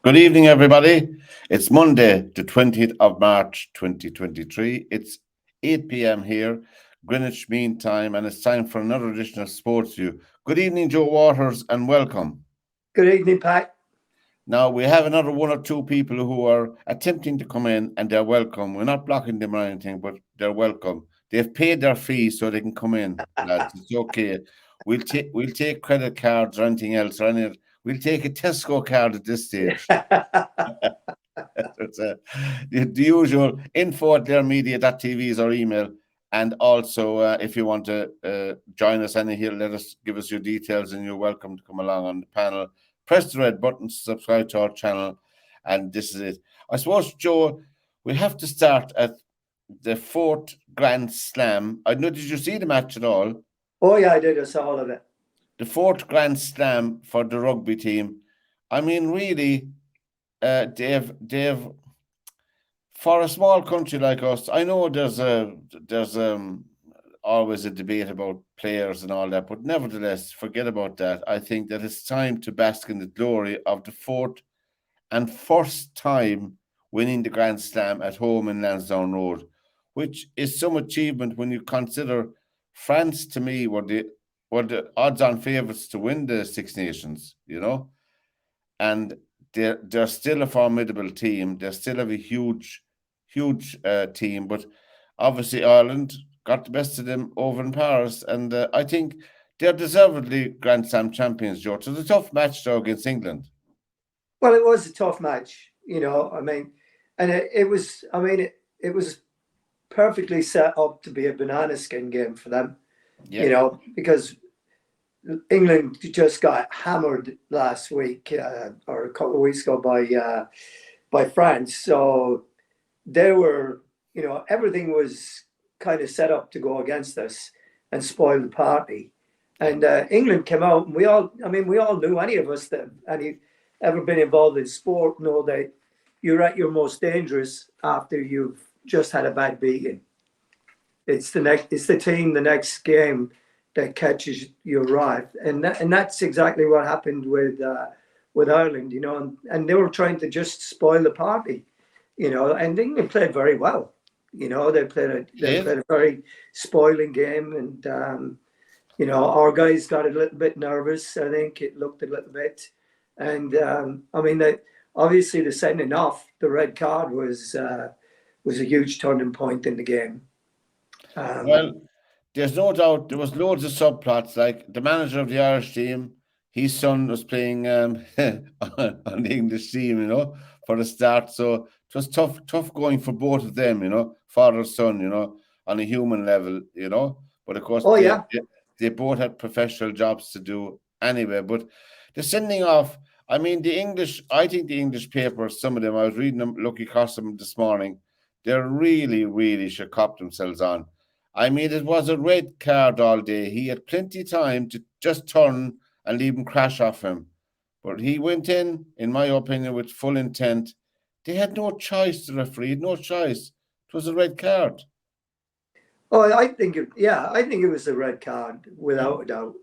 Good evening, everybody. It's Monday, the 20th of March, 2023. It's 8 p.m. here, Greenwich Mean Time, and it's time for another edition of Sports View. Good evening, Joe Waters, and welcome. Good evening, Pat. Now, we have another one or two people who are attempting to come in, and they're welcome. We're not blocking them or anything, but they're welcome. They've paid their fees so they can come in, lads. It's okay. We'll take credit cards or anything else, we'll take a Tesco card at this stage. It's the usual info at theirmedia.tv is our email. And also, if you want to join us any here, give us your details, and you're welcome to come along on the panel. Press the red button to subscribe to our channel, and this is it. I suppose, Joe, we have to start at the fourth Grand Slam. I know, did you see the match at all? Oh, yeah, I did. I saw all of it. The fourth Grand Slam for the rugby team. I mean, really, they've for a small country like us. I know there's always a debate about players and all that, but nevertheless, forget about that. I think that it's time to bask in the glory of the fourth and first time winning the Grand Slam at home in Lansdowne Road, which is some achievement when you consider France, to me, were the odds-on favourites to win the Six Nations, and they're still a formidable team. They still have a huge team, but obviously Ireland got the best of them over in Paris, and I think they're deservedly Grand Slam champions, George. It was a tough match, though, against England. Well, it was a tough match, and it was perfectly set up to be a banana skin game for them, because England just got hammered last week or a couple of weeks ago by France. So they were, everything was kind of set up to go against us and spoil the party. And England came out, and we all knew, any of us that ever been involved in sport know that you're at your most dangerous after you've just had a bad beating. It's the team, the next game, that catches your right, and that's exactly what happened with Ireland, and they were trying to just spoil the party, and England played very well, they played a very spoiling game, and our guys got a little bit nervous. I think it looked a little bit, and obviously the sending off, the red card was a huge turning point in the game. Well, there's no doubt there was loads of subplots. Like the manager of the Irish team, his son was playing on the English team, for the start. So it was tough going for both of them, father son, on a human level, But of course, they both had professional jobs to do anyway. But the sending off, I think the English papers, some of them, I was reading them, looking across them this morning, they really, really should cop themselves on. It was a red card all day. He had plenty of time to just turn and leave him crash off him. But he went in my opinion, with full intent. They had no choice, the referee had no choice. It was a red card. Oh, I think it was a red card, without a doubt.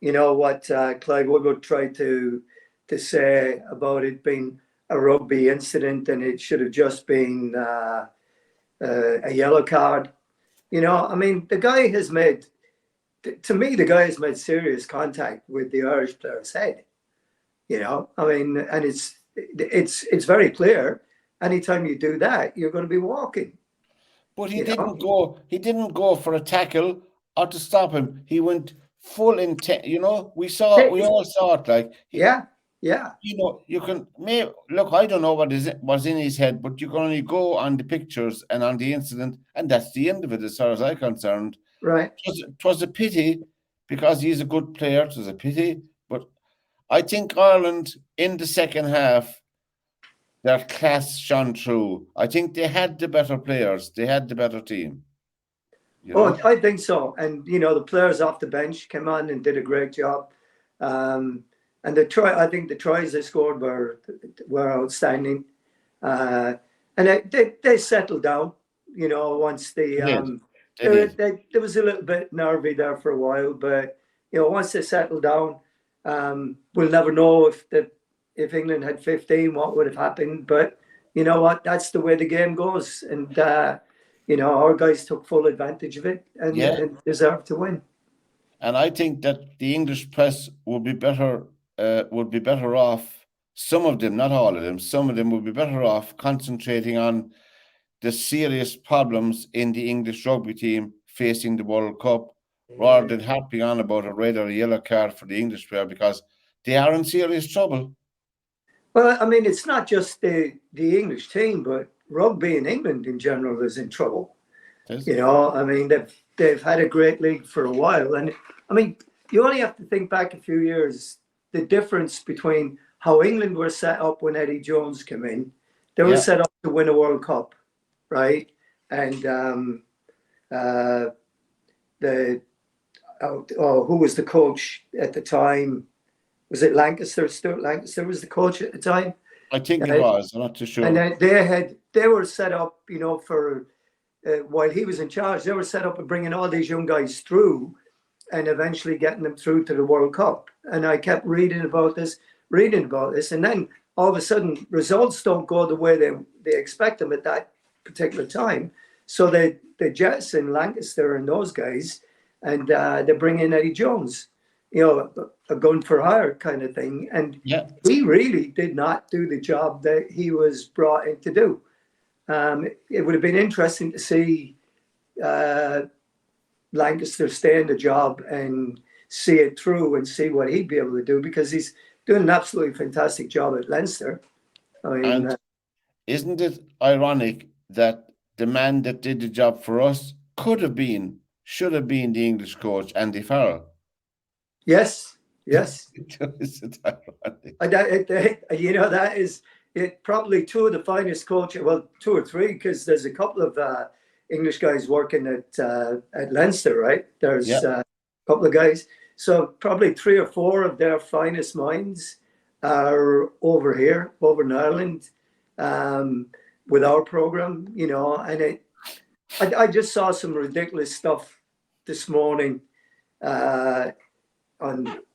You know what Clive Woodward tried to say about it being a rugby incident, and it should have just been a yellow card. The guy has made, to me, the guy has made serious contact with the Irish player's head. And it's very clear. Anytime you do that, you're going to be walking. But he didn't go. He didn't go for a tackle or to stop him. He went full intent. We all saw it. Like yeah. You can look. I don't know what was in his head, but you can only go on the pictures and on the incident, and that's the end of it, as far as I'm concerned. Right. It was a pity because he's a good player. It was a pity, but I think Ireland in the second half, their class shone through. I think they had the better players. They had the better team. Oh, I think so. And the players off the bench came on and did a great job. And I think the tries they scored were outstanding, and they settled down. Once there was a little bit nervy there for a while, but once they settled down, we'll never know if if England had 15, what would have happened. But you know what? That's the way the game goes. And, our guys took full advantage of it and deserved to win. And I think that the English press would be better off. Some of them, not all of them, some of them would be better off concentrating on the serious problems in the English rugby team facing the World Cup, rather than harping on about a red or a yellow card for the English player, because they are in serious trouble. Well, I mean, it's not just the English team, but rugby in England in general is in trouble. I mean, they've had a great league for a while. And I mean, you only have to think back a few years, the difference between how England were set up when Eddie Jones came in. They were set up to win a World Cup, right? And who was the coach at the time? Was it Lancaster? Stuart Lancaster was the coach at the time. I think it was. I'm not too sure. And then they were set up, for while he was in charge, they were set up to bringing all these young guys through, and eventually getting them through to the World Cup. And I kept reading about this, and then all of a sudden results don't go the way they expect them at that particular time. So they jettison Lancaster and those guys, and they bring in Eddie Jones, a gun for hire kind of thing. And he really did not do the job that he was brought in to do. It would have been interesting to see Lancaster stay in the job and see it through and see what he'd be able to do, because he's doing an absolutely fantastic job at Leinster. I mean, and isn't it ironic that the man that did the job for us should have been the English coach, Andy Farrell? Yes. Is it ironic? That is it. Probably two of the finest coaches. Well, two or three, because there's a couple of English guys working at Leinster, right? There's a couple of guys. So probably 3 or 4 of their finest minds are over here, over in Ireland, with our program, and I just saw some ridiculous stuff this morning on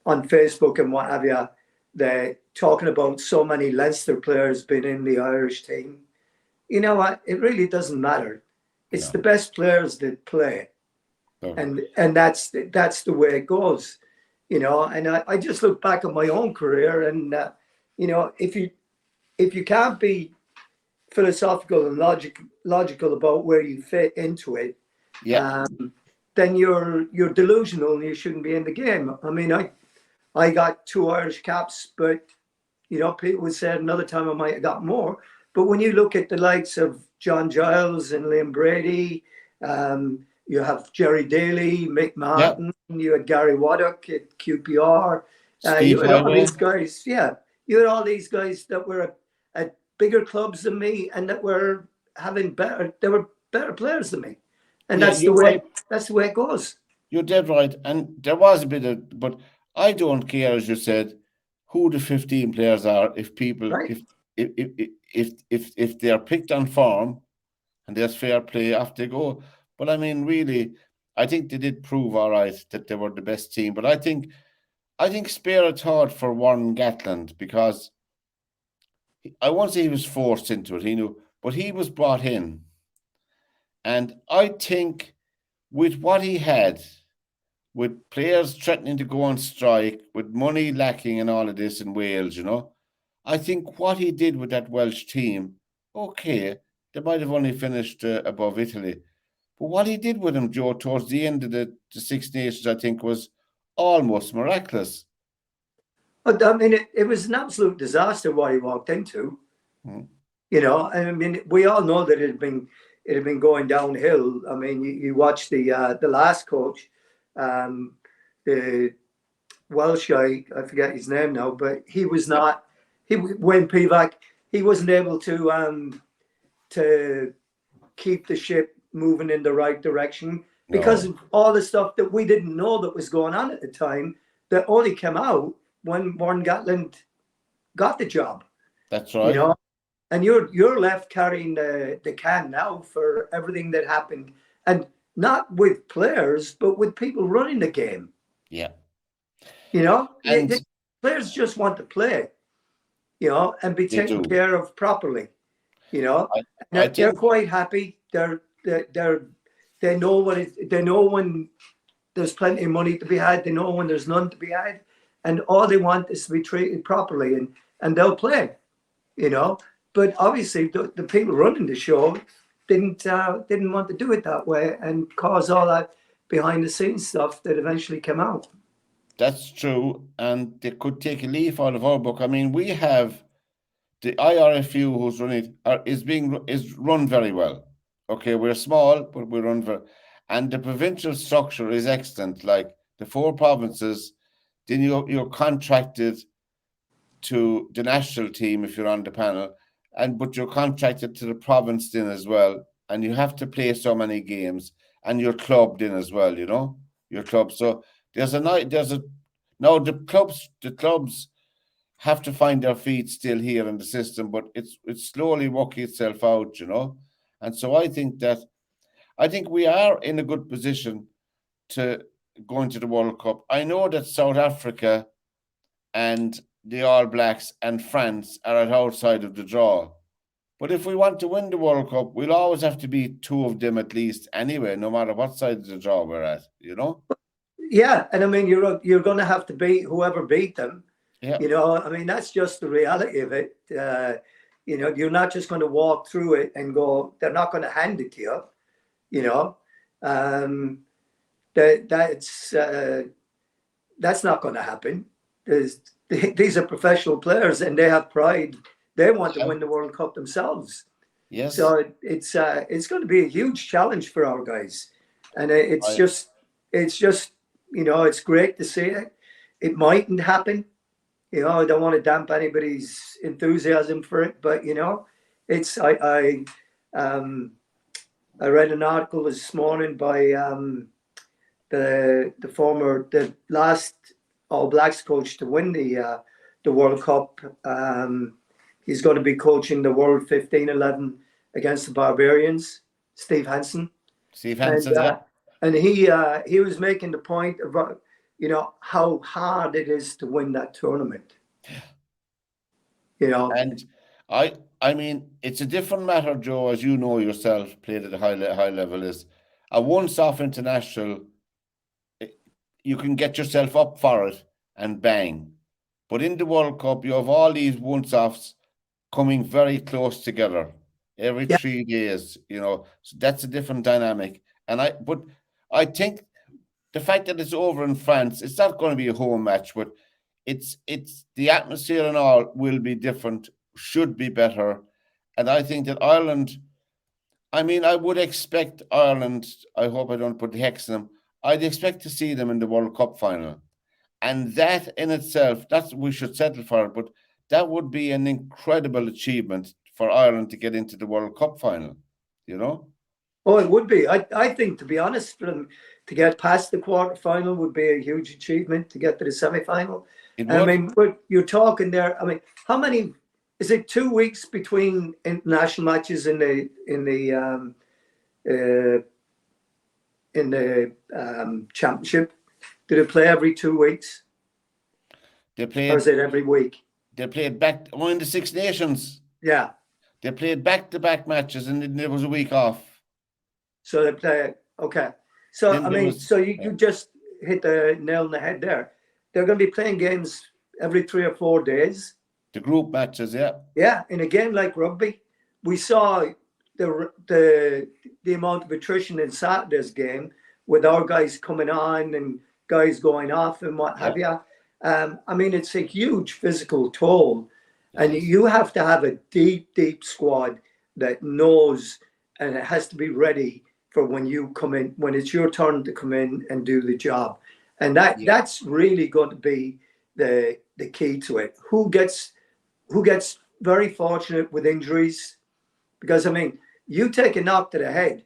Facebook and what have you. They're talking about so many Leinster players being in the Irish team. You know what? It really doesn't matter. It's the best players that play. And that's the way it goes, And I just look back at my own career, and if you can't be philosophical and logical about where you fit into it, then you're delusional and you shouldn't be in the game. I mean, I got 2 Irish caps, but people would say another time I might have got more. But when you look at the likes of John Giles and Liam Brady, you have Jerry Daly, Mick Martin, you had Gary Waddock at QPR. You had all these guys. You had all these guys that were at bigger clubs than me, and that were they were better players than me. And that's the way it goes. You're dead right. And there was a bit of, but I don't care, as you said, who the 15 players are. If people, if they are picked on form, and there's fair play after they go. But I mean, really, I think they did prove all right that they were the best team. But I think spare a thought for Warren Gatland, because I won't say he was forced into it, he knew, but he was brought in. And I think with what he had, with players threatening to go on strike, with money lacking and all of this in Wales, I think what he did with that Welsh team, okay, they might have only finished above Italy. But what he did with them, Joe, towards the end of the Six Nations, I think, was almost miraculous. I mean, it was an absolute disaster what he walked into. I mean, we all know that it had been going downhill. I mean, you watch the last coach, the Welsh guy, I forget his name now, but he was not. Wayne Pivac, he wasn't able to keep the ship moving in the right direction because of all the stuff that we didn't know that was going on at the time, that only came out when Warren Gatland got the job. That's right. And you're left carrying the can now for everything that happened, and not with players, but with people running the game. Yeah. The players just want to play. and be They taken do. care of properly. I They're think quite happy. They know they know when there's plenty of money to be had. They know when there's none to be had, and all they want is to be treated properly, and they'll play. But obviously the people running the show didn't want to do it that way and cause all that behind the scenes stuff that eventually came out. that's true, and they could take a leaf out of our book. I mean, we have the IRFU who's running is run very well. Okay, we're small, but we run very, and the provincial structure is excellent. Like the 4 provinces, then you're contracted to the national team if you're on the panel, but you're contracted to the province then as well, and you have to play so many games, and you're clubbed in as well. Your club. So there's a now the clubs have to find their feet still here in the system, but it's slowly working itself out. And so I think we are in a good position to go into the World Cup. I know that South Africa and the All Blacks and France are at our side of the draw. But if we want to win the World Cup, we'll always have to beat 2 of them at least anyway, no matter what side of the draw we're at. Yeah, and I mean you're going to have to beat whoever beat them. Yeah. I mean that's just the reality of it. You're not just going to walk through it and go. They're not going to hand it to you. That's not going to happen. These are professional players and they have pride. They want to win the World Cup themselves. Yes. So it's going to be a huge challenge for our guys, and it's great to see it. It mightn't happen. I don't want to damp anybody's enthusiasm for it, but it's I read an article this morning by the last All Blacks coach to win the World Cup. He's going to be coaching the World 15-11 against the Barbarians, Steve Hansen. And he was making the point about how hard it is to win that tournament. And I mean, it's a different matter, Joe, as you know yourself, played at a high level, is a once-off international. You can get yourself up for it and bang. But in the World Cup, you have all these once-offs coming very close together every 3 days, so that's a different dynamic. But I think the fact that it's over in France, it's not going to be a home match, but it's the atmosphere and all will be different, should be better. And I think that Ireland, I mean, I would expect Ireland, I hope I don't put the hex in them, I'd expect to see them in the World Cup final. And that in itself, we should settle for it, but that would be an incredible achievement for Ireland to get into the World Cup final, Oh, it would be. I think, to be honest, for them to get past the quarterfinal would be a huge achievement. To get to the semi-final, I mean, but you're talking there. I mean, how many? Is it 2 weeks between international matches in the championship? Do they play every 2 weeks? They play. Or is it every week? They played back in the Six Nations. Yeah. They played back-to-back matches, and then there was a week off. So they play. Okay. So then I mean, you just hit the nail on the head there. They're going to be playing games every 3 or 4 days. The group matches, yeah. Yeah, in a game like rugby, we saw the amount of attrition in Saturday's game with our guys coming on and guys going off and what have you. I mean, it's a huge physical toll, and you have to have a deep squad that knows, and it has to be ready for when you come in, when it's your turn to come in and do the job. And that's really going to be the key to it. Who gets very fortunate with injuries? Because I mean, you take a knock to the head,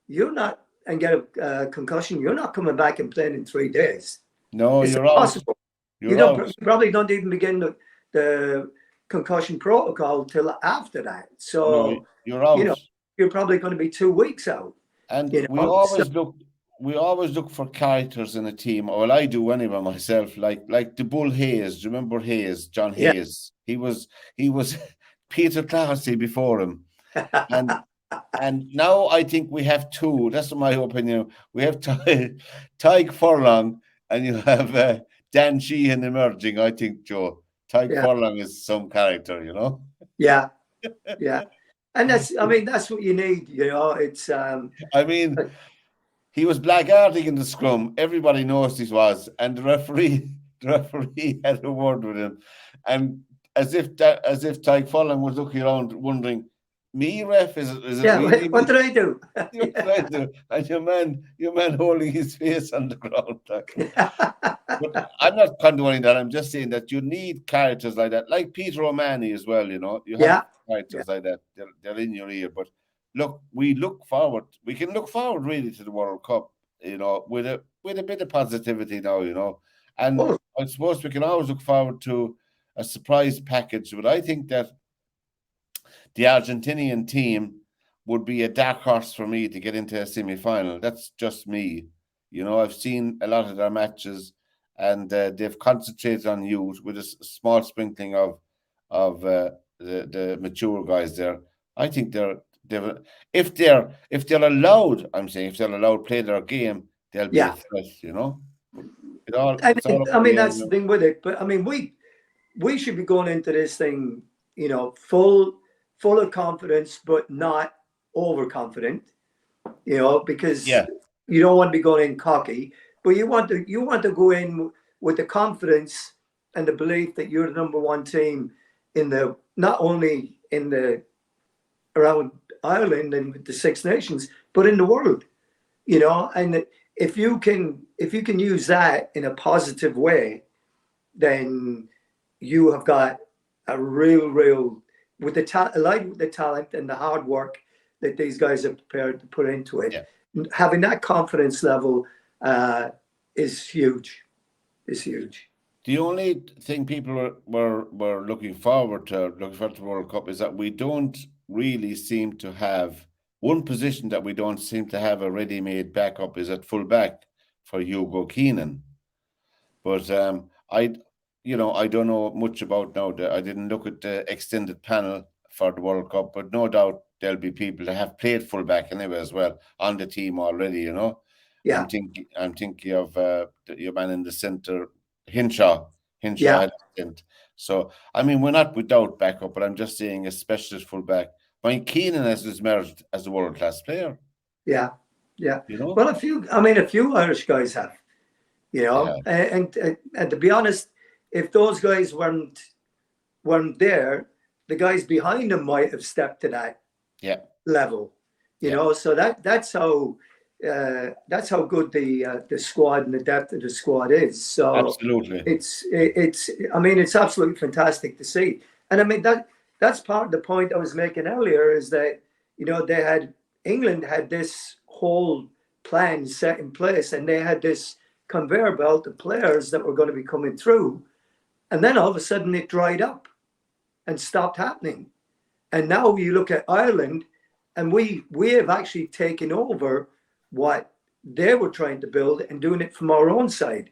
and get a concussion, you're not coming back and playing in 3 days. No, it's you're impossible. out. You probably don't even begin the concussion protocol till after that. So you're out. You're probably going to be 2 weeks out. And we always look we always look for characters in a team. Well, I do anyway myself. Like the Bull Hayes. Do you remember Hayes? John Yeah. Hayes. He was Peter Classy before him, and now I think we have two. That's my opinion. We have Tyke Furlong, and you have Dan Sheehan emerging. I think Joe Tyke Yeah. Furlong is some character. Yeah. Yeah. And that's what you need. It's I mean, he was blackguarding in the scrum. Everybody knows this was, and the referee, the referee had a word with him, and as if Tyke Furlong was looking around, wondering, "Me, ref, is it yeah. really What me?" did I do? You're trying to, and your man holding his face on the ground. But I'm not condoning that. I'm just saying that you need characters like that, like Peter O'Mahony as well. You have Yeah. Yeah. characters like that. They're in your ear. But look, we look forward. We can look forward really to the World Cup. With a bit of positivity now. And Oh, I suppose we can always look forward to a surprise package. But I think that the Argentinian team would be a dark horse for me to get into a semi-final. That's just me. I've seen a lot of their matches, and they've concentrated on youth with a small sprinkling of the mature guys there. I think they're if they're allowed. I'm saying if they're allowed to play their game, they'll be a yeah. threat. But it's all And up I in the mean, air. that's the thing with it. But I mean, we should be going into this thing, full of confidence, but not overconfident. Because Yeah, you don't want to be going in cocky, but you want to go in with the confidence and the belief that you're the number one team in the not only in the around Ireland and with the Six Nations, but in the world. And if you can use that in a positive way, then you have got a real with allied with the talent and the hard work that these guys are prepared to put into it. yeah. Having that confidence level is huge. Is huge. The only thing people were looking forward to the World Cup is that we don't really seem to have one position that we don't seem to have a ready-made backup is at full back for Hugo Keenan. But I don't know much about now. I didn't look at the extended panel for the World Cup, but no doubt there'll be people that have played fullback anyway as well on the team already. Yeah, I'm thinking of your man in the centre, Hinshaw. Hinshaw yeah, had a stint. So I mean, we're not without backup, but I'm just saying a specialist fullback. Mike Keenan has emerged as a world class player. yeah, yeah. You know, Well, a few Irish guys have, yeah, and to be honest, if those guys weren't there, the guys behind them might have stepped to that yeah, level. yeah, So that's how good the squad and the depth of the squad is. So absolutely. it's absolutely fantastic to see. And I mean that's part of the point I was making earlier is that England had this whole plan set in place, and they had this conveyor belt of players that were going to be coming through, and then all of a sudden it dried up and stopped happening. And now you look at Ireland, and we have actually taken over what they were trying to build and doing it from our own side.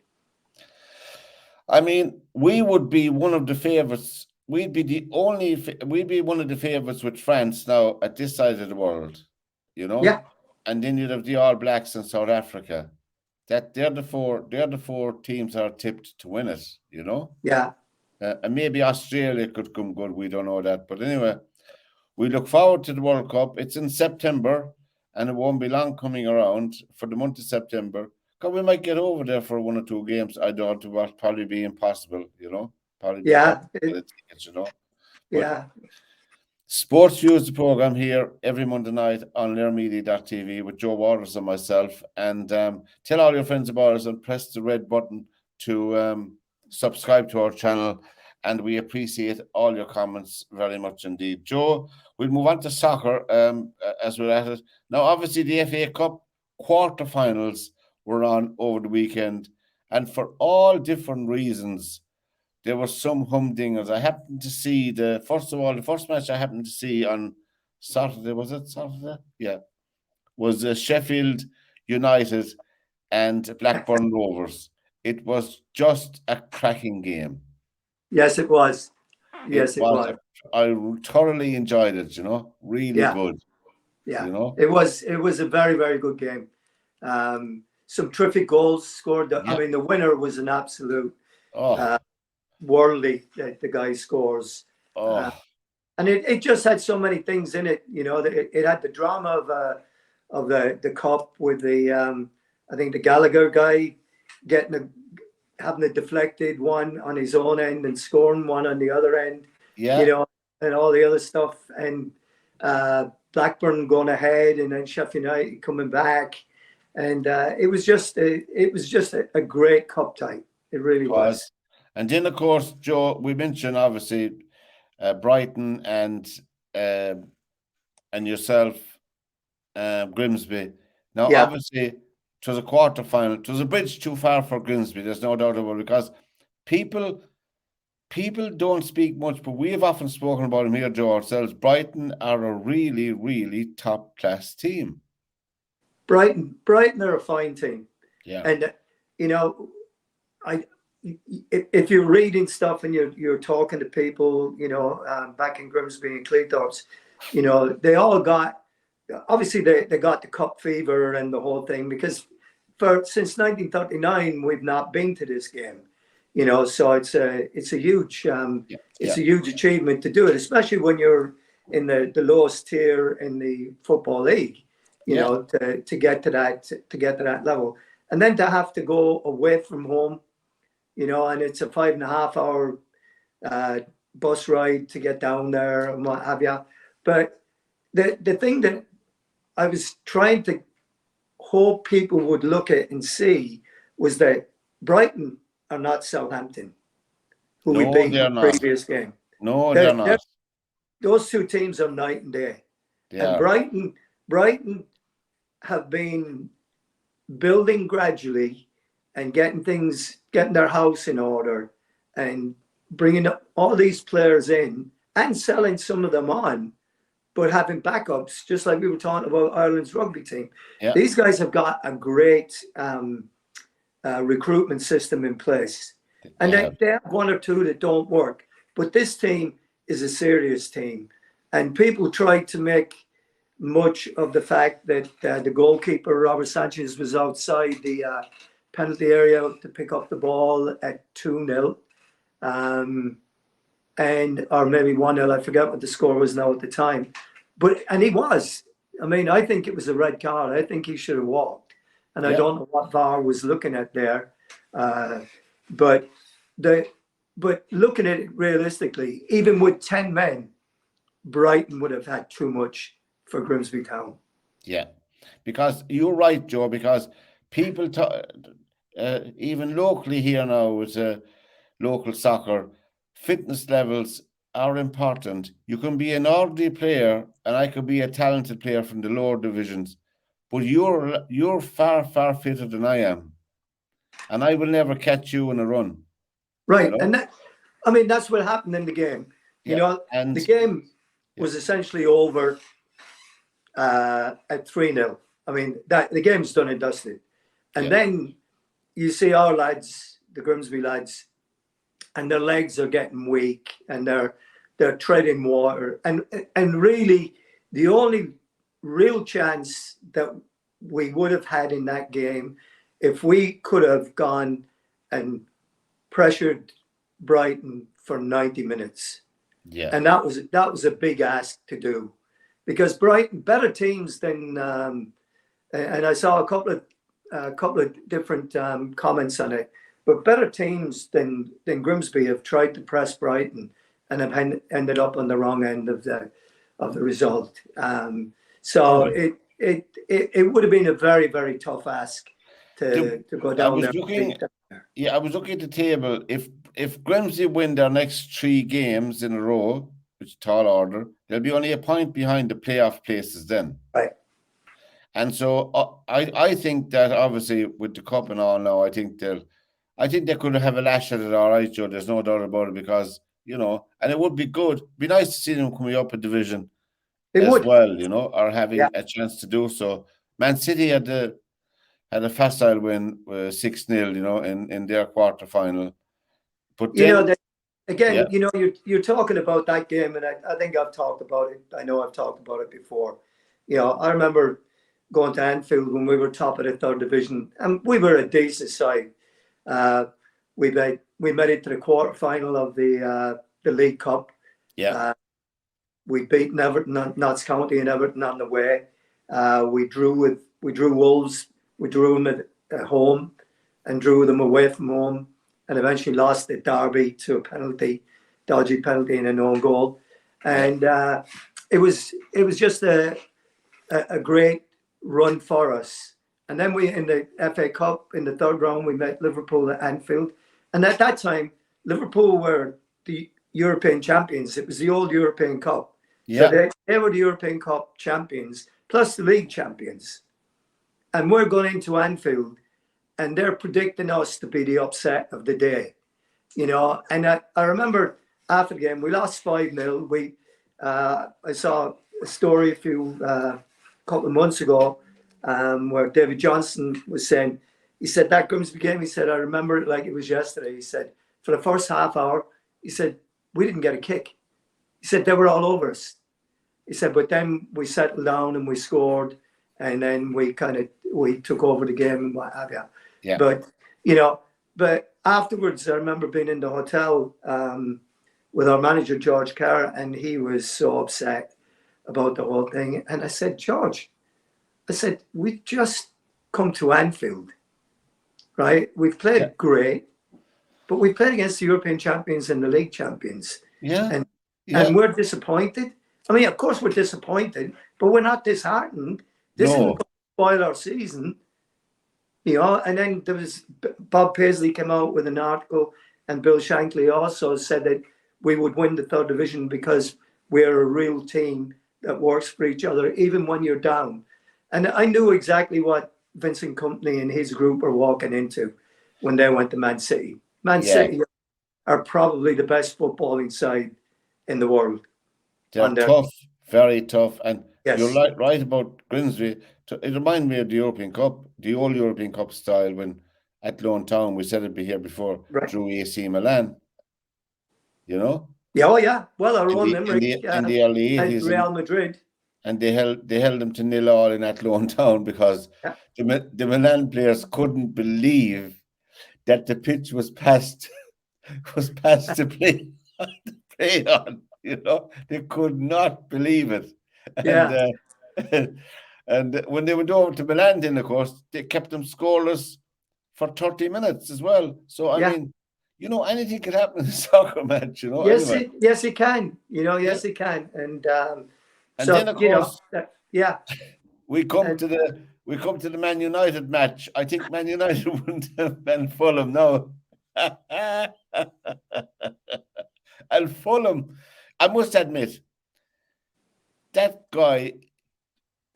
I mean, we would be one of the favourites. We'd be one of the favourites with France now at this side of the world, you Yeah, know? And then you'd have the All Blacks in South Africa. That they're the four teams that are tipped to win it. yeah, And maybe Australia could come good. We don't know that. But anyway, we look forward to the World Cup. It's in September, and it won't be long coming around for the month of September. Because we might get over there for one or two games. I don't know, will probably be impossible. Probably be yeah, impossible to get the tickets. But yeah, SportsView is the program here every Monday night on LairMedia.tv with Joe Waters and myself. And tell all your friends about us and press the red button to subscribe to our channel. And we appreciate all your comments very much indeed. Joe, we'll move on to soccer as we're at it. Now, obviously, the FA Cup quarterfinals were on over the weekend. And for all different reasons, there were some humdingers. I happened to see the first match I happened to see on Saturday. Was it Saturday? Yeah. Was Sheffield United and Blackburn Rovers. It was just a cracking game. Yes, it was. It Yes, it was. was. I thoroughly enjoyed it. Really Yeah, good. yeah. You know. It was. It was a very, very good game. Some terrific goals scored. I Yeah. mean, the winner was an absolute Oh. worldly. The guy scores. Uh, Oh. and it just had so many things in it. It had the drama of the cup with the I think the Gallagher guy having a deflected one on his own end and scoring one on the other end, Yeah. and all the other stuff, and Blackburn going ahead, and then Sheffield United coming back, and it was just a great cup tie. It really It was. was. And then, of course, Joe, we mentioned obviously Brighton uh, and yourself, Grimsby. Now, Yeah. obviously, it was a quarter final. It was a bridge too far for Grimsby. There's no doubt about it, because people don't speak much, but we have often spoken about them here, Joe, ourselves. Brighton are a really, really top class team. Brighton are a fine team. Yeah. And I if you're reading stuff and you're talking to people, back in Grimsby and Cleethorpes, they all got, obviously they got the cup fever and the whole thing, because since 1939 we've not been to this game, so it's a huge it's a huge achievement to do it, especially when you're in the lowest tier in the football league, to get to that level, and then to have to go away from home, and it's a 5.5 hour bus ride to get down there and what have you. But the thing that I was trying to hope people would look at and see was that Brighton are not Southampton, who we beat in the previous game. No, they're not. Those two teams are night and day. And Brighton have been building gradually and getting their house in order, and bringing all these players in and selling some of them on, but having backups, just like we were talking about Ireland's rugby team. Yeah. These guys have got a great recruitment system in place. And they have one or two that don't work. But this team is a serious team. And people try to make much of the fact that the goalkeeper, Robert Sanchez, was outside the penalty area to pick up the ball at 2-0. Or maybe 1-0. I forget what the score was now at the time. And he was. I mean, I think it was a red card. I think he should have walked. And I don't know what VAR was looking at there. But looking at it realistically, even with 10 men, Brighton would have had too much for Grimsby Town. Yeah. Because you're right, Joe, because people, even locally here now with local soccer, fitness levels are important. You can be an ordinary player, and I could be a talented player from the lower divisions, but you're far, far fitter than I am, and I will never catch you in a run. Right, and that's what happened in the game. And the game was essentially over at 3-0. I mean, the game's done and dusted, and then you see our lads, the Grimsby lads, and their legs are getting weak, and they're treading water, and really the only real chance that we would have had in that game, if we could have gone and pressured Brighton for 90 minutes. Yeah. And that was a big ask to do, because Brighton, better teams than and I saw a couple of different comments on it, but better teams than Grimsby have tried to press Brighton and have ended up on the wrong end of the result. So it would have been a very, very tough ask to go down there. I was looking at the table. If Grimsby win their next 3 games in a row, which is tall order, they'll be only a point behind the playoff places then. Right. And so I think that obviously with the cup and all now, I think they could have a lash at it, all right, Joe. There's no doubt about it, because and it would be good. It'd be nice to see them coming up a division well, or having a chance to do so. Man City had had a facile win 6-0, in their quarter final. But You know, then, that, yeah, again, you're talking about that game, and I think I've talked about it. I know I've talked about it before. I remember going to Anfield when we were top of the third division, and we were a decent side. Uh, we made it to the quarter final of the League Cup. yeah, Uh, we beat Everton, Notts County, and Everton on the way. We drew Wolves. We drew them at home, and drew them away from home, and eventually lost at Derby to a dodgy penalty and an own goal. yeah, And it was just a great run for us. And then we, in the FA Cup, in the third round, we met Liverpool at Anfield. And at that time, Liverpool were the European champions. It was the old European Cup. So yeah, they were the European Cup champions, plus the league champions. And we're going into Anfield, and they're predicting us to be the upset of the day. And I remember after the game, we lost 5-0. I saw a story a couple of months ago where David Johnson was saying, he said, that Grimsby game, he said, I remember it like it was yesterday. He said, for the first half hour, he said, we didn't get a kick. He said, they were all over us. He said, but then we settled down and we scored, and then we took over the game and what have you. yeah, But afterwards, I remember being in the hotel with our manager, George Carr, and he was so upset about the whole thing. And I said, George, we just come to Anfield, right? We've yeah, played great, but we played against the European champions and the league champions. yeah, And yeah. we're disappointed. I mean, of course we're disappointed, but we're not disheartened. This isn't going to spoil our season. And then there was Bob Paisley came out with an article, and Bill Shankly also said that we would win the third division because we're a real team that works for each other, even when you're down. And I knew exactly what Vincent Kompany and his group were walking into when they went to Man City. Man City are probably the best footballing side in the world. They're tough, very tough. And you're Yes. right about Grimsby. It reminded me of the European Cup, the old European Cup style when at Lone Town, we said it here before, Right. drew AC Milan, Yeah, oh yeah. Well, our own in Limerick the early and 80s. Real Madrid. And they held them to 0-0 in Athlone Town because Yeah. the Milan players couldn't believe that the pitch was past to play on. They could not believe it. And Yeah. and when they went over to Milan, then of course they kept them scoreless for 30 minutes as well. So I mean, anything could happen in a soccer match. Yes, Anyway. yes, it can. Yeah. Yes, it can. And And then of course. yeah. We come to the Man United match. I think Man United wouldn't have been Fulham now. And Fulham, I must admit, that guy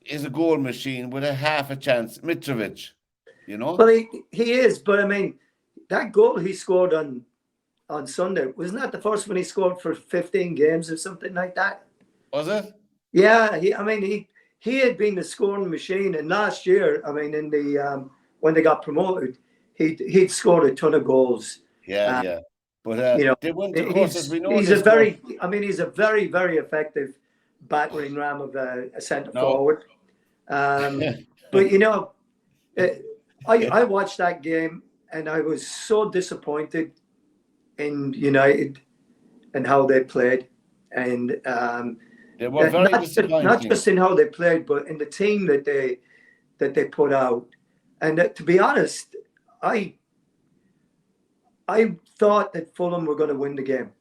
is a goal machine with a half a chance. Mitrovic, Well, he is, but I mean, that goal he scored on Sunday, wasn't that the first one he scored for 15 games or something like that? Was it? Yeah, he had been the scoring machine, and last year, I mean, in the when they got promoted, he'd scored a ton of goals. Yeah. But they went, of course, as we know. He's a very very effective battering ram of a centre forward. But I watched that game and I was so disappointed in United and how they played, and they were very disappointing. Not just in how they played, but in the team that they put out. And to be honest, I thought that Fulham were going to win the game.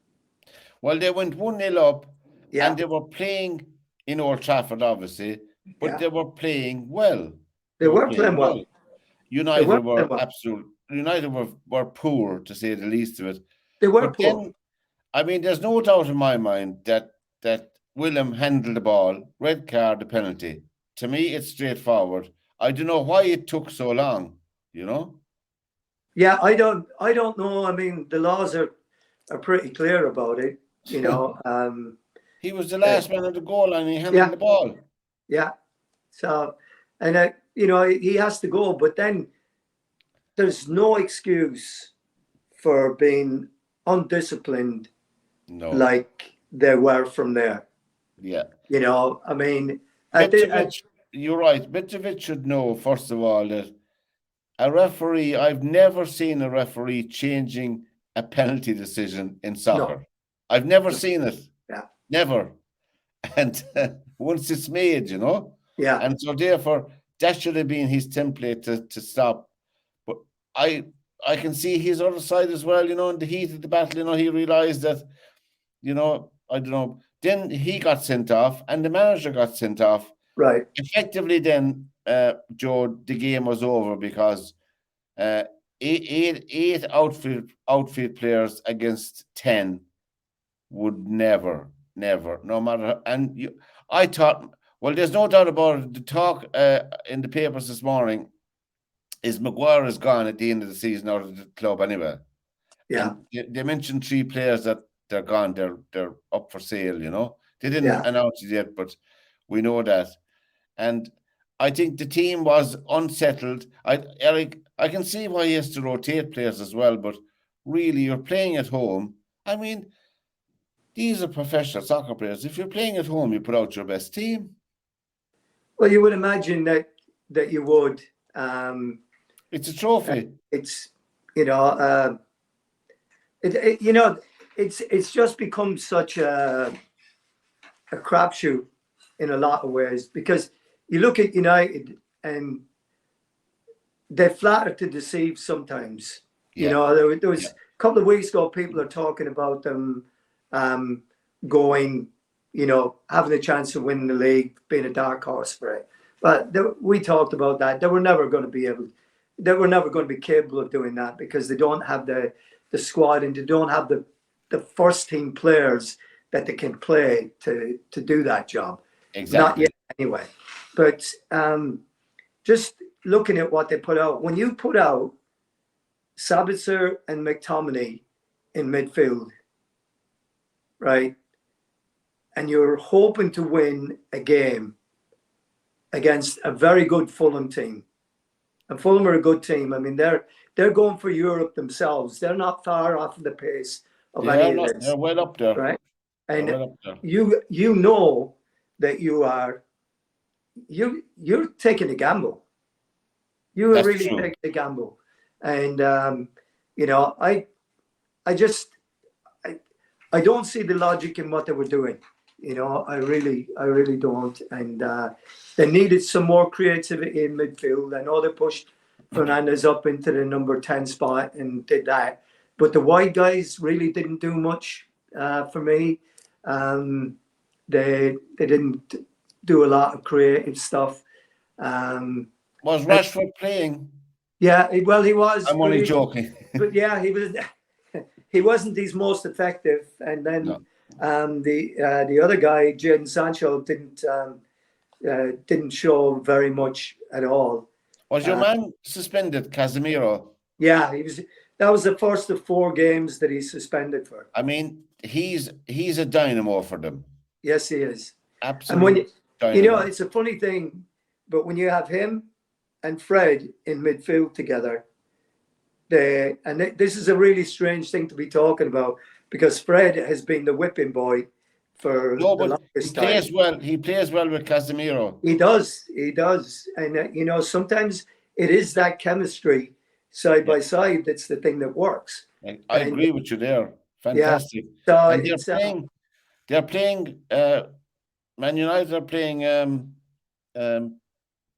Well, they went 1-0 up, and they were playing in Old Trafford, obviously, but they were playing well. They were playing well. United were poor, to say the least of it. They were poor. Then, I mean, there's no doubt in my mind that Willem handled the ball, red card, the penalty. To me, it's straightforward. I don't know why it took so long, Yeah, I don't know. I mean, the laws are pretty clear about it, He was the last man at the goal line, and he handled the ball. Yeah. So, and he has to go. But then there's no excuse for being undisciplined No. like they were from there. Yeah. I mean, Mitrovic, you're right. Mitrovic should know, first of all, that a referee, I've never seen a referee changing a penalty decision in soccer. No. I've never seen it. Yeah. Never. And once it's made, Yeah. And so therefore, that should have been his template to stop. But I can see his other side as well, in the heat of the battle, he realized that, I don't know, then he got sent off and the manager got sent off. Right. Effectively then, Joe, the game was over because eight outfield players against 10 would never, no matter. And I thought, well, there's no doubt about it. The talk in the papers this morning is Maguire is gone at the end of the season out of the club anyway. Yeah. And they mentioned 3 players that they're gone. They're up for sale. They didn't announce it yet, but we know that. And I think the team was unsettled. Eric, I can see why he has to rotate players as well, but really, you're playing at home. I mean, these are professional soccer players. If you're playing at home, you put out your best team. Well, you would imagine that you would. It's a trophy. It's it's just become such a crapshoot in a lot of ways, because you look at United and they flatter to deceive sometimes. Yeah. There was a couple of weeks ago, people are talking about them going, having a chance to win the league, being a dark horse for it. But we talked about that. They were never going to be capable of doing that, because they don't have the squad, and they don't have the first team players that they can play to do that job. Exactly. Not yet, anyway. But just looking at what they put out, when you put out Sabitzer and McTominay in midfield, right, and you're hoping to win a game against a very good Fulham team, and Fulham are a good team. I mean, they're going for Europe themselves. They're not far off the pace of any of this. They're well up there, right? And well up there. you know that you're taking a gamble. You are really taking a gamble, and I don't see the logic in what they were doing. I really don't. And they needed some more creativity in midfield. I know they pushed Fernandez up into the number 10 spot and did that, but the wide guys really didn't do much for me. They didn't do a lot of creative stuff. Was Rashford playing? Yeah, he was. I'm only joking. But yeah, he was. He wasn't his most effective, and then the other guy, Jadon Sancho, didn't show very much at all. Was your man suspended, Casemiro? Yeah, he was. That was the first of 4 games that he's suspended for. I mean, he's a dynamo for them. Yes, he is. Absolutely. And when it's a funny thing, but when you have him and Fred in midfield together, this is a really strange thing to be talking about, because Fred has been the whipping boy for the longest time. He plays well with Casemiro. He does. And sometimes it is that chemistry side by side that's the thing that works. I agree with you there. Fantastic. Yeah. And they're playing Man United are playing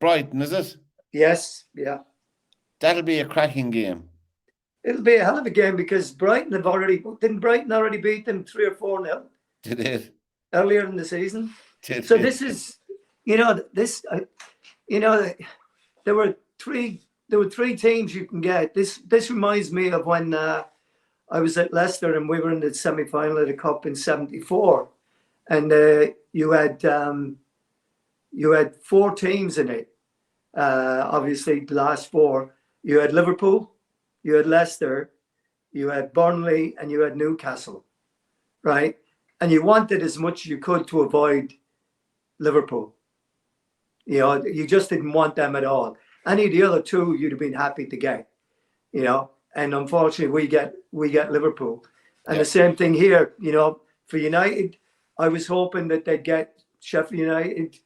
Brighton, is it? Yes, yeah. That'll be a cracking game. It'll be a hell of a game, because Brighton didn't Brighton already beat them 3 or 4-0? Did it? Earlier in the season. This is, there were three teams you can get. This reminds me of when I was at Leicester and we were in the semi-final of the Cup in '74, and you had 4 teams in it. Obviously, the last 4. You had Liverpool, you had Leicester, you had Burnley, and you had Newcastle, right? And you wanted as much as you could to avoid Liverpool. You just didn't want them at all. Any of the other two, you'd have been happy to get. And unfortunately, we get Liverpool, and the same thing here. For United, I was hoping that they'd get Sheffield United,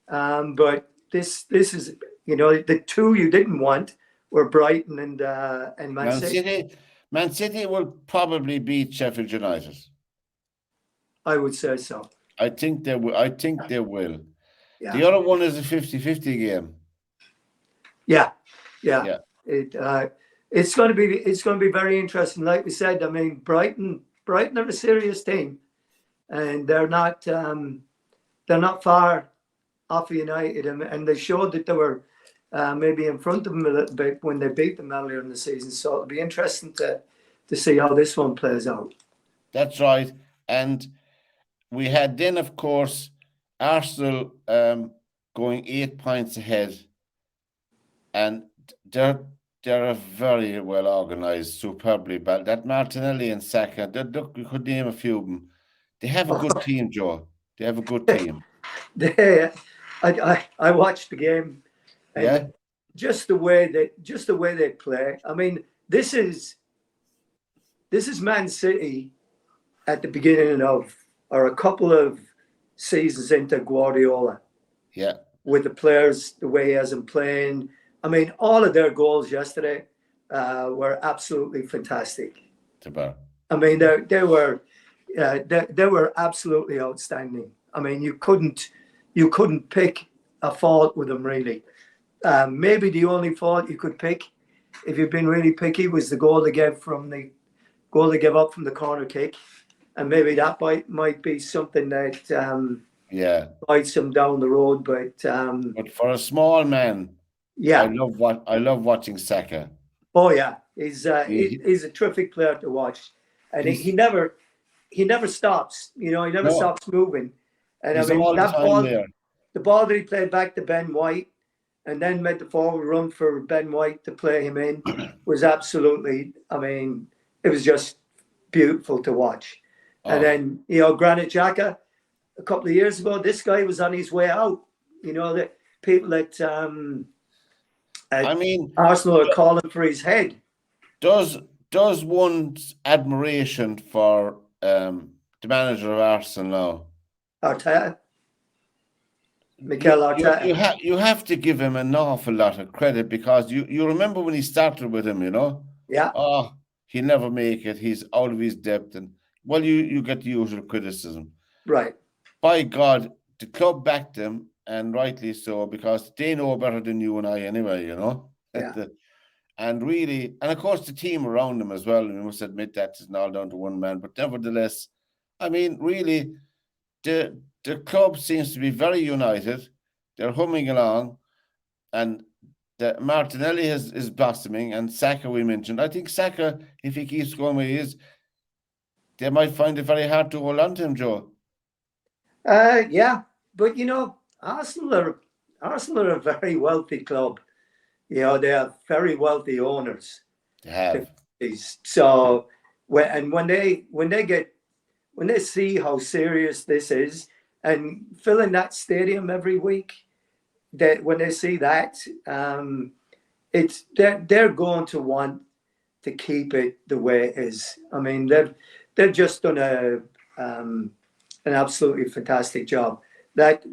but this is the two you didn't want were Brighton and Man City. Man City will probably beat Sheffield United. I would say so. I think they will. Yeah. The other one is a 50-50 game. Yeah. It's going to be very interesting. Like we said, I mean, Brighton are a serious team, and they're not far off of United, and they showed that they were maybe in front of them a little bit when they beat them earlier in the season. So it'll be interesting to see how this one plays out. That's right, and we had then, of course, Arsenal going 8 points ahead, and they're a very well organised, superbly bad. That Martinelli and Saka, look, we could name a few of them. They have a good team, Joe. They have a good team. I watched the game, and just the way they play. I mean, this is Man City at the beginning of, or a couple of seasons into Guardiola. Yeah. With the players, the way he has them playing. I mean, all of their goals yesterday were absolutely fantastic. I mean, they were absolutely outstanding. I mean, you couldn't pick a fault with them, really. Maybe the only fault you could pick, if you've been really picky, was the goal they gave up from the corner kick, and maybe that might be something that bites them down the road. But for a small man, I love watching Saka. Oh yeah, he's a terrific player to watch, and he never stops. He never stops moving. And I mean, the ball that he played back to Ben White, and then made the forward run for Ben White to play him in, was absolutely. I mean, it was just beautiful to watch. And then Granit Xhaka, a couple of years ago, this guy was on his way out. The people at Arsenal are calling for his head. Does one's admiration for the manager of Arsenal now, Arteta, Mikel Arteta? You have to give him an awful lot of credit, because you remember when he started with him, Yeah. Oh, he'll never make it. He's out of his depth, and you get the usual criticism. Right. By God, the club backed him, and rightly so, because they know better than you and I anyway, Yeah. And really, and of course the team around him as well. We must admit that it's not all down to one man, but nevertheless, I mean, really, the club seems to be very united. They're humming along, and the Martinelli is blossoming, and Saka we mentioned. I think Saka, if he keeps going where he is, they might find it very hard to hold on to him, Joe. Yeah, but Arsenal are a very wealthy club. They have very wealthy owners. They have. So when they see how serious this is, and filling that stadium every week, when they see that, they're going to want to keep it the way it is. I mean, they've just done an absolutely fantastic job. That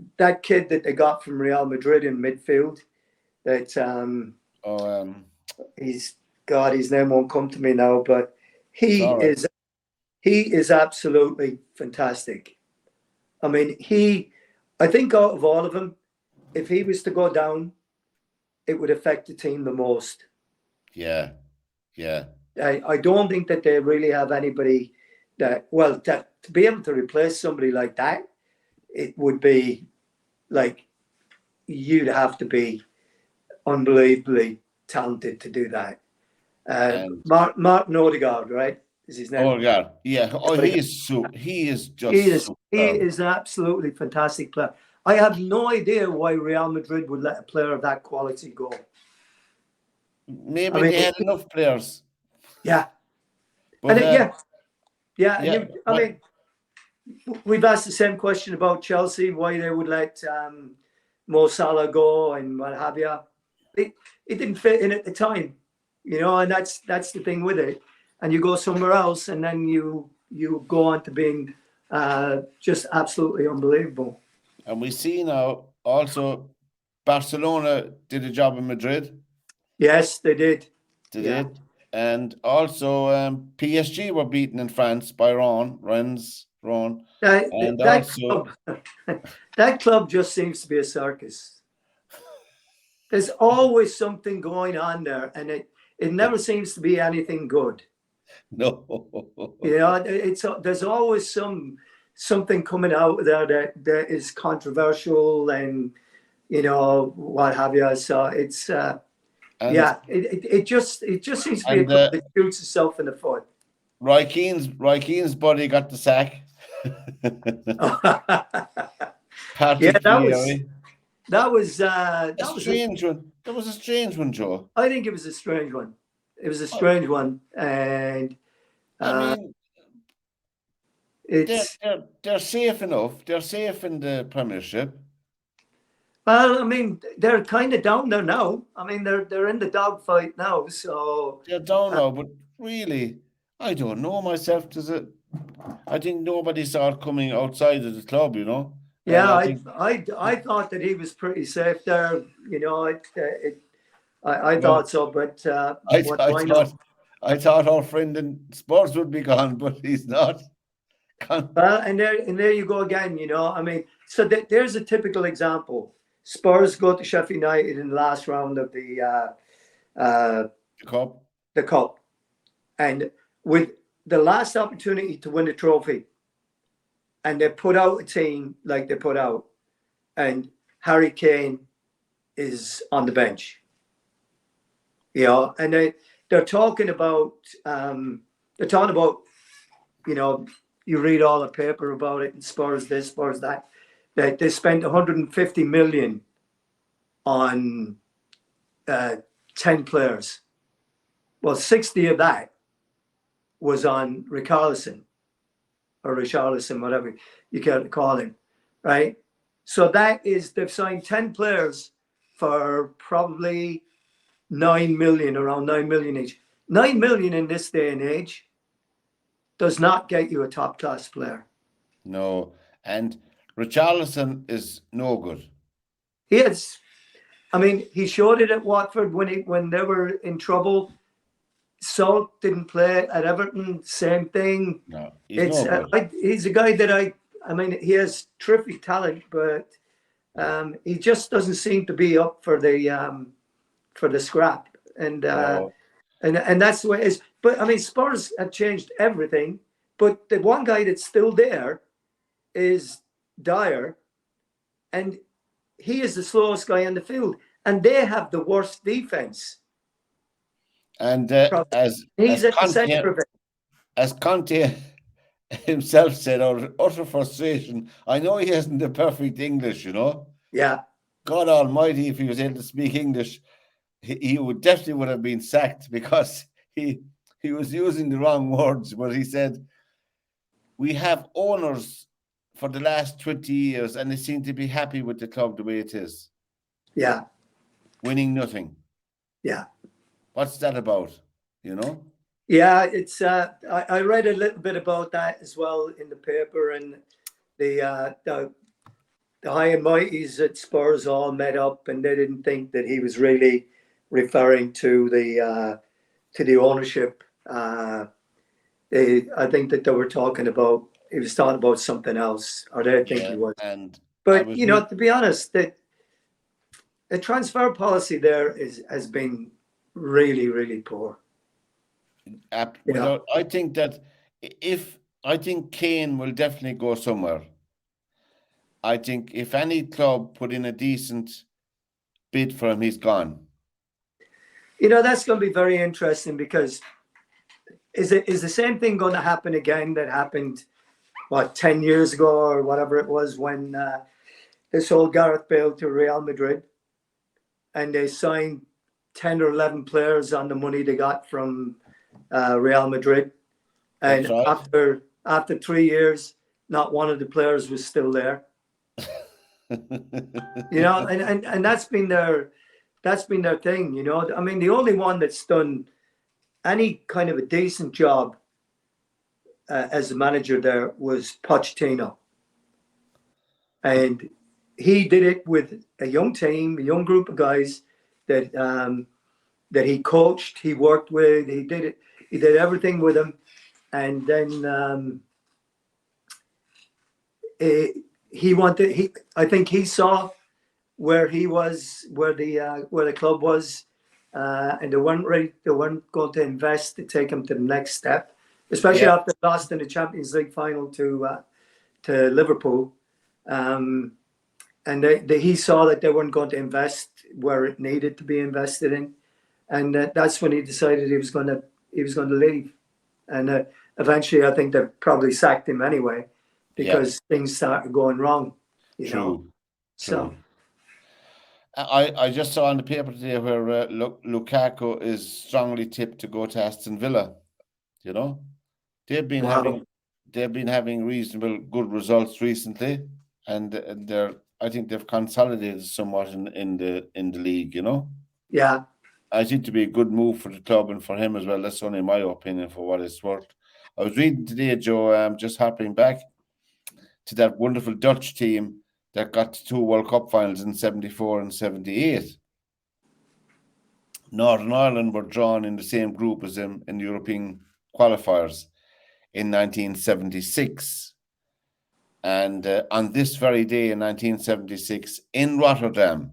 kid that they got from Real Madrid in midfield, his name won't come to me now, but he is absolutely fantastic. I mean, I think out of all of them, if he was to go down, it would affect the team the most. Yeah. I don't think that they really have anybody that to be able to replace somebody like that, it would be like you'd have to be unbelievably talented to do that. Martin Odegaard, right? Is his name? Odegaard, yeah. He is an absolutely fantastic player. I have no idea why Real Madrid would let a player of that quality go. Maybe they had enough players. Yeah. But, I mean, we've asked the same question about Chelsea, why they would let Mo Salah go and what have you. It didn't fit in at the time, and that's the thing with it. And you go somewhere else, and then you go on to being just absolutely unbelievable. And we see now also Barcelona did a job in Madrid. Yes, they did. They did. And also PSG were beaten in France by Rennes. And also that club just seems to be a circus. There's always something going on there, and it never seems to be anything good. No. There's always something coming out there that is controversial and what have you. So it's it just seems to be a club that shoots itself in the foot. Roy Keane's buddy got the sack. That was a strange one. That was a strange one, Joe. I think it was a strange one. It was a strange one, and I mean, they're safe enough. They're safe in the Premiership. Well, I mean, they're kind of down there now. I mean, they're in the dogfight now. So they're down now, but really, I don't know myself. I think nobody saw it coming outside of the club, Yeah, I thought that he was pretty safe there. I thought so, but I thought our friend in sports would be gone, but he's not. Well, and there you go again. I mean, so there's a typical example. Spurs go to Sheffield United in the last round of the cup. The cup, and with the last opportunity to win the trophy, and they put out a team like they put out, and Harry Kane is on the bench. And they're talking about you read all the paper about it, and Spurs this, Spurs that. They spent 150 million on 10 players. Well, 60 of that was on Richarlison, whatever you care to call him, right? So they've signed 10 players for probably 9 million, around 9 million each. 9 million in this day and age does not get you a top class player. No, and Richarlison is no good. He is. I mean, he showed it at Watford when they were in trouble. Salt didn't play at Everton. Same thing. No, he's no good. He's a guy that I mean, he has terrific talent, but he just doesn't seem to be up for the scrap. And that's the way it is. But I mean, Spurs have changed everything. But the one guy that's still there is Dyer, and he is the slowest guy on the field, and they have the worst defense. And as Conte himself said, out of utter frustration, I know he hasn't the perfect English, Yeah. God Almighty, if he was able to speak English, he would have been sacked, because he was using the wrong words. But he said, we have owners for the last 20 years, and they seem to be happy with the club the way it is. Yeah. Winning nothing. Yeah. What's that about, Yeah, it's I read a little bit about that as well in the paper, and the high and mighties at Spurs all met up, and they didn't think that he was really referring to the ownership. I think that he was talking about something else, or they think he was. But to be honest, that the transfer policy there has been really, really poor. I think that I think Kane will definitely go somewhere. I think if any club put in a decent bid for him, he's gone. That's going to be very interesting, because is the same thing going to happen again that happened 10 years ago or whatever it was, when they sold Gareth Bale to Real Madrid, and they signed 10 or 11 players on the money they got from Real Madrid, and right. after 3 years, not one of the players was still there. You know, and that's been their thing. You know, I mean, the only one that's done any kind of a decent job as a manager there was Pochettino, and he did it with a young team, a young group of guys that that he coached, he worked with, he did it, he did everything with them, and then he wanted. I think he saw where he was, where the club was, and they weren't ready. They weren't going to invest to take him to the next step, especially Yeah, after they lost in the Champions League final to Liverpool. And he saw that they weren't going to invest where it needed to be invested in, and that's when he decided he was going to leave. And eventually, I think they probably sacked him anyway yeah, because things started going wrong. You know, true, so. true. I just saw on the paper today where Lukaku is strongly tipped to go to Aston Villa. You know, they've been Wow. having reasonable good results recently, and I think they've consolidated somewhat in the league. You know, Yeah. I think to be a good move for the club and for him as well. That's only my opinion for what it's worth. I was reading today, Joe, just hopping back to that wonderful Dutch team that got to two World Cup finals in 74 and 78. Northern Ireland were drawn in the same group as them in the European qualifiers in 1976. And on this very day in 1976, in Rotterdam,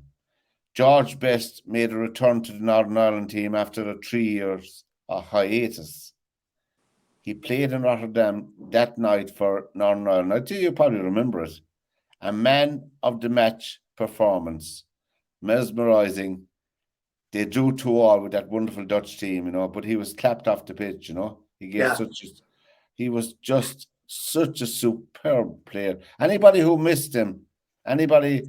George Best made a return to the Northern Ireland team after a 3 years hiatus. He played in Rotterdam that night for Northern Ireland. I think you probably remember it. A man of the match performance, mesmerising. They drew 2-2 with that wonderful Dutch team, you know, but he was clapped off the pitch, you know. Yeah. He was just such a superb player. Anybody who missed him, anybody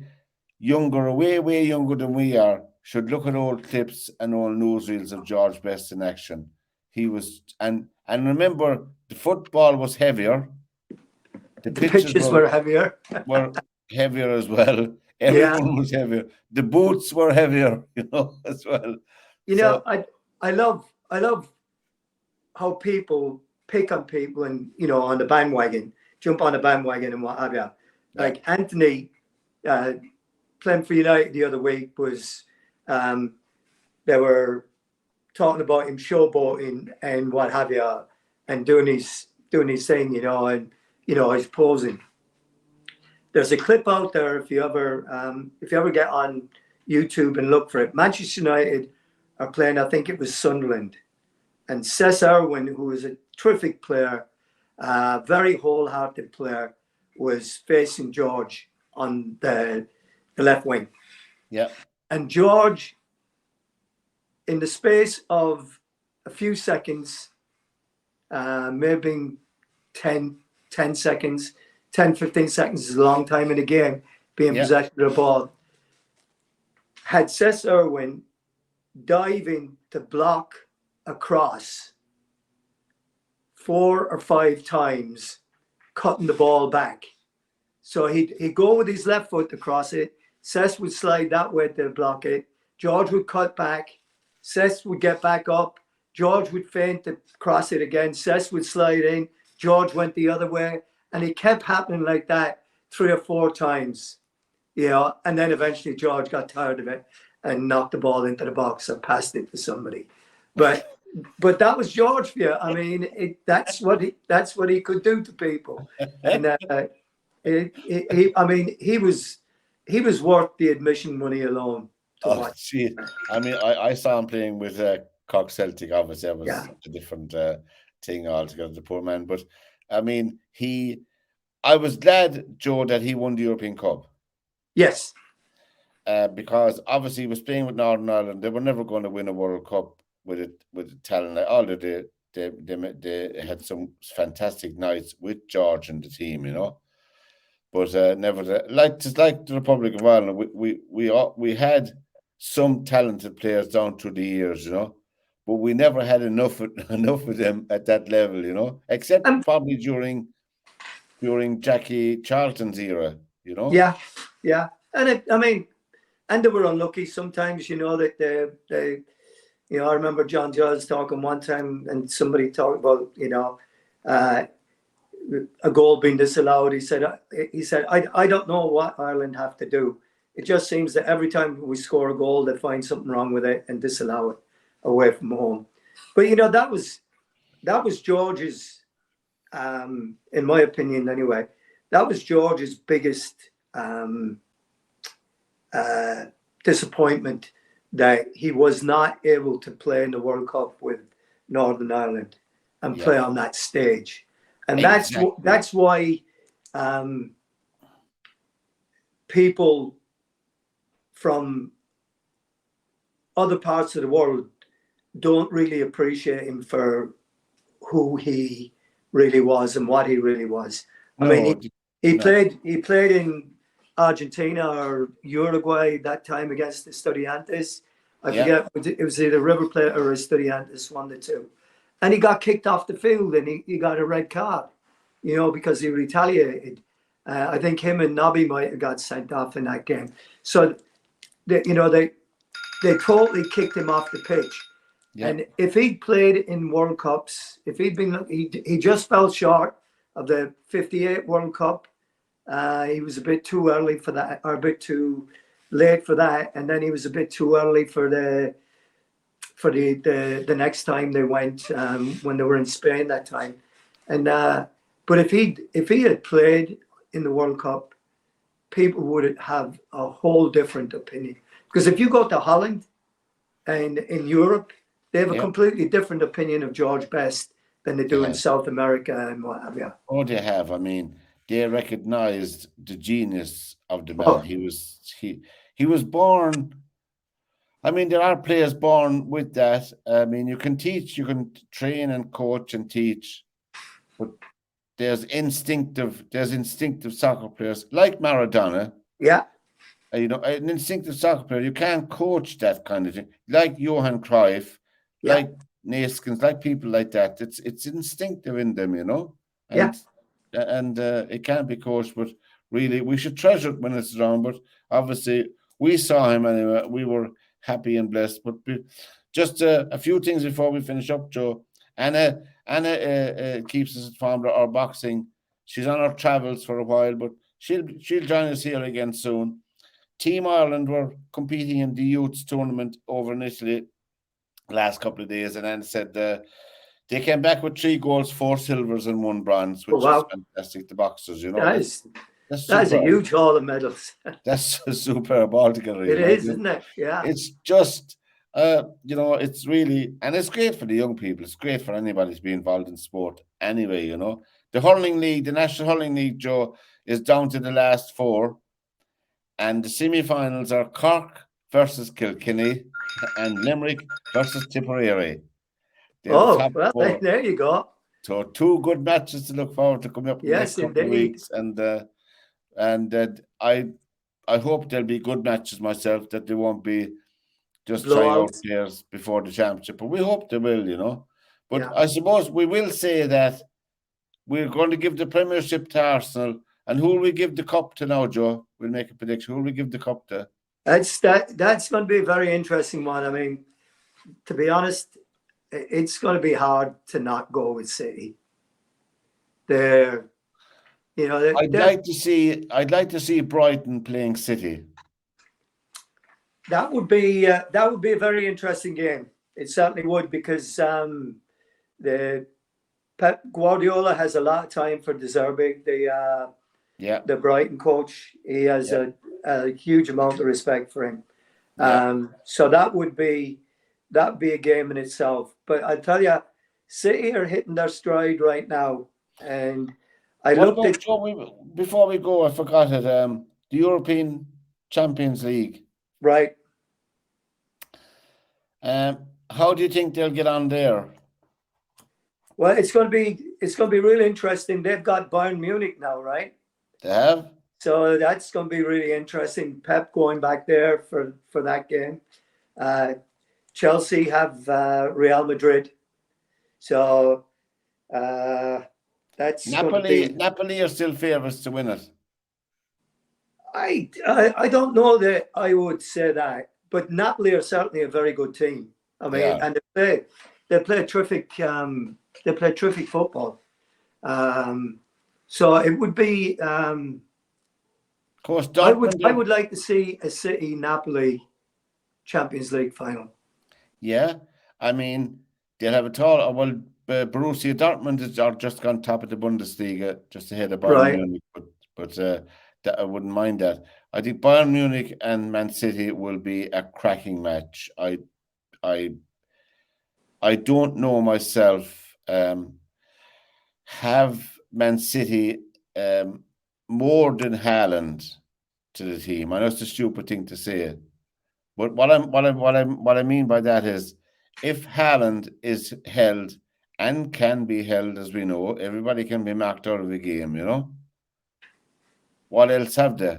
younger, way younger than we are, should look at old clips and old newsreels of George Best in action. He was, and remember, the football was heavier. The The pitches pitches were heavier. were heavier as well. Yeah. Everyone was heavier. The boots were heavier, you know, as well. You know, So I love how people pick on people and, you know, on the bandwagon, jump on the bandwagon and what have you. yeah, Like Anthony playing for United the other week was they were talking about him showboating and what have you, and doing his thing, you know, and you know, he's posing. There's a clip out there if you ever get on YouTube and look for it. Manchester United are playing, I think it was Sunderland, and Cesc Irwin, who was a terrific player, very wholehearted player, was facing George on the left wing. yeah, And George, in the space of a few seconds, maybe 10 seconds, 10, 15 seconds is a long time in a game, being yeah, possession of the ball, had Cesc Irwin diving to block a cross 4 or 5 times, cutting the ball back. So he'd go with his left foot to cross it. Cesc would slide that way to block it. George would cut back. Cesc would get back up. George would feint to cross it again. Cesc would slide in. George went the other way. And it kept happening like that 3 or 4 times. You know, and then eventually George got tired of it and knocked the ball into the box or passed it to somebody. But that was George for you. I mean, that's what he could do to people. And he was worth the admission money alone to oh, watch. gee. I mean, I saw him playing with Cork Celtic. Obviously, that was Yeah. a different thing altogether, the poor man. But I mean, I was glad, Joe, that he won the European Cup. Yes. Because obviously he was playing with Northern Ireland. They were never going to win a World Cup with talent. Although they had some fantastic nights with George and the team, you know. But never like the Republic of Ireland. We had some talented players down through the years, you know, but we never had enough of them at that level, you know, except probably during Jackie Charlton's era, you know. Yeah. Yeah, and I mean, and they were unlucky sometimes. That they I remember John Giles talking one time, and somebody talked about uh, a goal being disallowed. He said, I don't know what Ireland have to do. It just seems that every time we score a goal, they find something wrong with it and disallow it away from home. But that was George's, in my opinion anyway, that was George's biggest disappointment, that he was not able to play in the World Cup with Northern Ireland and play on that stage. And Exactly. that's why people from other parts of the world don't really appreciate him for who he really was and what he really was. I mean, he played in Argentina or Uruguay that time against the Estudiantes. I forget, it was either River Plate or Estudiantes, one of the two. And he got kicked off the field, and he got a red card, because he retaliated. I think him and Nobby might have got sent off in that game. So, they totally kicked him off the pitch. Yeah. And if he'd played in World Cups, if he'd been, he just fell short of the '58 World Cup. He was a bit too early for that, or a bit too late for that, and then he was a bit too early for the next time they went, when they were in Spain that time. And but if he had played in the World Cup, people would have a whole different opinion. Because if you go to Holland and in Europe, they have a completely different opinion of George Best than they do in South America and what have you. Oh, they have. I mean, they recognized the genius of the man. He was born. I mean, there are players born with that. I mean, you can teach, you can train and coach and teach, but there's instinctive soccer players like Maradona. Yeah. An instinctive soccer player, you can't coach that kind of thing. Like Johan Cruyff, like Neeskens, like people like that. It's instinctive in them, and it can't be coached. But really, we should treasure it when it's around. But obviously, we saw him anyway. We were happy and blessed. But just a few things before we finish up, Joe. Anna keeps us informed of our boxing. She's on her travels for a while, but she'll join us here again soon. Team Ireland were competing in the youth tournament over in Italy last couple of days, and then said they came back with 3 golds, 4 silvers, and 1 bronze, which is fantastic. The boxers, that's a huge haul of medals. That's a superb altogether. It is, isn't it? Yeah. It's just, it's really, and it's great for the young people. It's great for anybody to be involved in sport anyway, The hurling league, the National Hurling League, Joe, is down to the last 4. And the semi-finals are Cork versus Kilkenny and Limerick versus Tipperary. There you go. So 2 good matches to look forward to coming up in the next couple of weeks. And I hope there'll be good matches myself, that they won't be just tryout players before the championship. But we hope they will, But I suppose we will say that we're going to give the Premiership to Arsenal. And who will we give the cup to now, Joe? We'll make a prediction. Who will we give the cup to? That's going to be a very interesting one. I mean, to be honest, it's going to be hard to not go with City. I'd like to see Brighton playing City. That would be a very interesting game. It certainly would, because the Pep Guardiola has a lot of time for De Zerbi, the Brighton coach. He has a huge amount of respect for him. So that would be a game in itself. But I tell you, City are hitting their stride right now. And before we go, I forgot it. The European Champions League. Right. How do you think they'll get on there? Well, it's going to be really interesting. They've got Bayern Munich now, right? They have. So that's going to be really interesting. Pep going back there for that game. Chelsea have Real Madrid. So that's Napoli are still favourites to win it. I don't know that I would say that, but Napoli are certainly a very good team. I mean, and they play terrific football. So it would be. Of course, I Dortmund. would like to see a City Napoli Champions League final. Yeah, I mean they'll have it all. Well, Borussia Dortmund are just gone top of the Bundesliga, just ahead of Bayern Munich. But that, I wouldn't mind that. I think Bayern Munich and Man City will be a cracking match. I don't know myself. Have Man City more than Haaland to the team? I know it's a stupid thing to say, but what I mean by that is, if Haaland is held and can be held, as we know, everybody can be knocked out of the game. What else have they?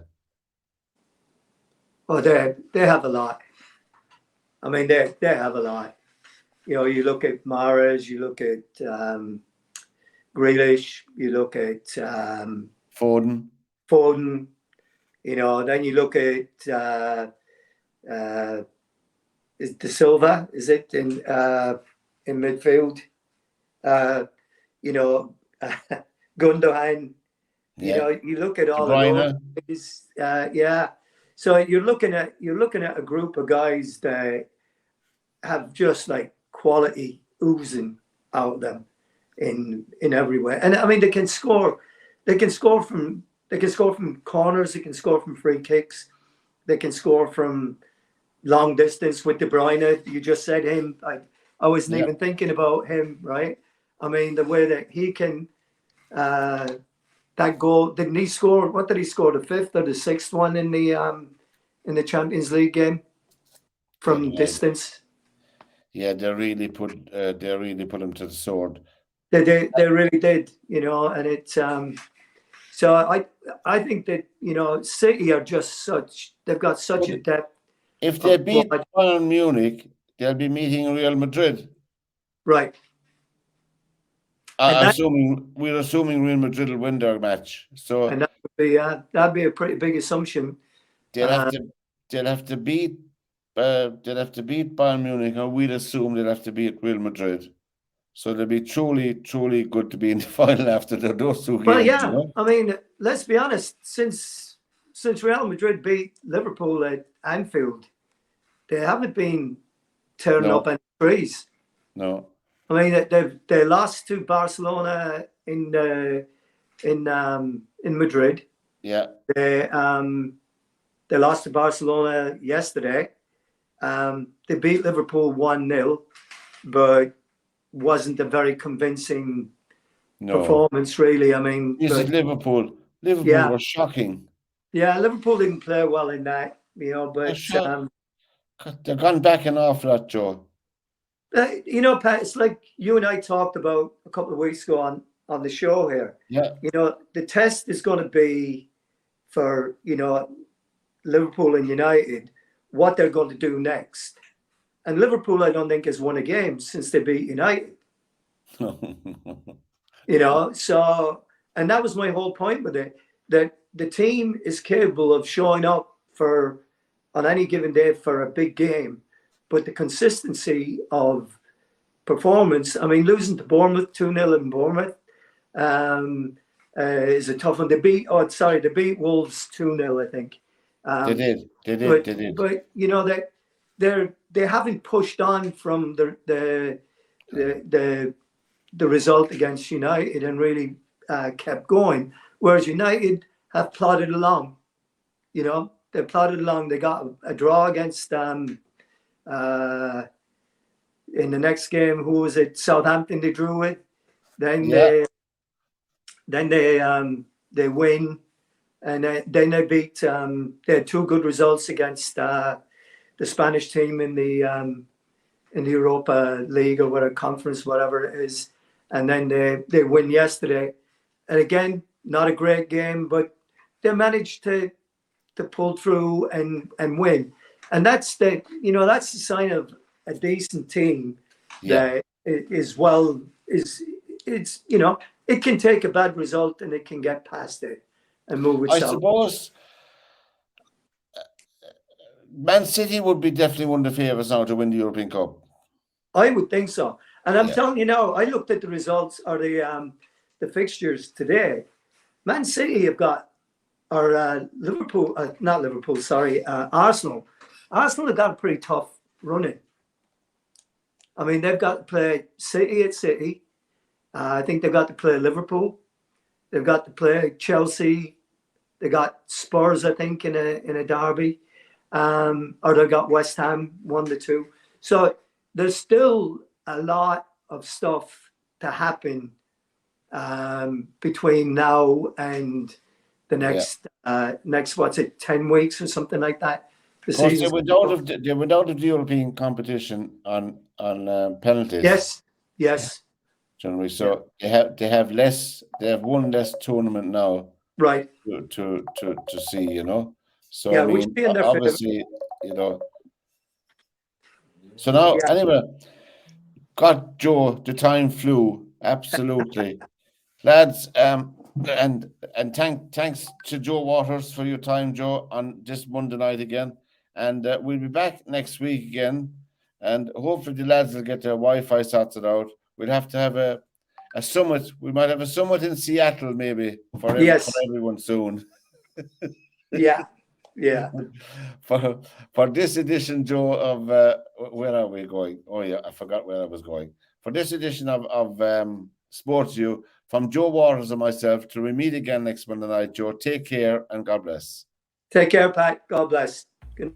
Oh, they have a lot. I mean, they have a lot. You look at Mahrez, you look at Grealish, you look at Foden. Then you look at is De Silva? Is it in midfield? Gundogan. You look at all of those. Yeah. So you're looking at a group of guys that have just like quality oozing out of them in every way. And I mean, they can score. They can score from corners. They can score from free kicks. They can score from long distance with De Bruyne. You just said him. I wasn't even thinking about him, right? I mean, the way that he can. That goal, didn't he score? What did he score? The fifth or the sixth one in the Champions League game from distance? Yeah, they really put him to the sword. They really did, and it's so I think that City are just they've got such a depth. If they beat Bayern Munich, they'll be meeting Real Madrid. Right. We're assuming Real Madrid will win their match. So and that'd be a pretty big assumption. They'll have to beat Bayern Munich, or we'd assume they'll have to beat Real Madrid. So they'll be truly, truly good to be in the final after those two games. Well, yeah. I mean, let's be honest. Since Real Madrid beat Liverpool at Anfield, they haven't been turning up any trees. No. I mean, they lost to Barcelona in Madrid. Yeah. They lost to Barcelona yesterday. They beat Liverpool 1-0, but wasn't a very convincing performance, really. I mean, Liverpool were shocking. Yeah, Liverpool didn't play well in that, but they're gone backing off that, Joe. Pat, it's like you and I talked about a couple of weeks ago on the show here. Yeah. The test is going to be for, Liverpool and United, what they're going to do next. And Liverpool, I don't think, has won a game since they beat United. So, and that was my whole point with it, that the team is capable of showing up on any given day for a big game. But the consistency of performance, I mean, losing to Bournemouth 2-0 in Bournemouth is a tough one. They beat Wolves 2-0, I think. They did. But that they haven't pushed on from the result against United and really kept going. Whereas United have plodded along. They plodded along. They got a draw against. In the next game, who was it? Southampton they drew with. Then they win, and then they beat. They had two good results against the Spanish team in the Europa League or whatever conference, whatever it is, and then they win yesterday. And again, not a great game, but they managed to pull through and win. And that's the sign of a decent team that it can take a bad result and it can get past it and move itself. Man City would be definitely one of the favourites now to win the European Cup. I would think so. And I'm telling you now, I looked at the results or the fixtures today. Man City have got, or Liverpool, not Liverpool, sorry, Arsenal. Arsenal have got a pretty tough running. I mean, they've got to play City at City. I think they've got to play Liverpool. They've got to play Chelsea. They got Spurs, I think, in a derby. Or they got West Ham 1-2. So there's still a lot of stuff to happen between now and the next what's it, 10 weeks or something like that. Of course, they went out of the European competition on penalties. Yes. Generally, so they have less. They have one less tournament now, right? To see, you know. So yeah, I mean, obviously, you know. So now, anyway, God, Joe, the time flew absolutely, lads. And thanks to Joe Waters for your time, Joe, on this Monday night again. And we'll be back next week again. And hopefully the lads will get their Wi-Fi sorted out. We'll have to have a summit. We might have a summit in Seattle, maybe, for everyone soon. Yeah. For this edition, Joe, of where are we going? Oh yeah, I forgot where I was going. For this edition of SportsView, from Joe Waters and myself, till we meet again next Monday night, Joe, take care and God bless. Take care, Pat. God bless. Good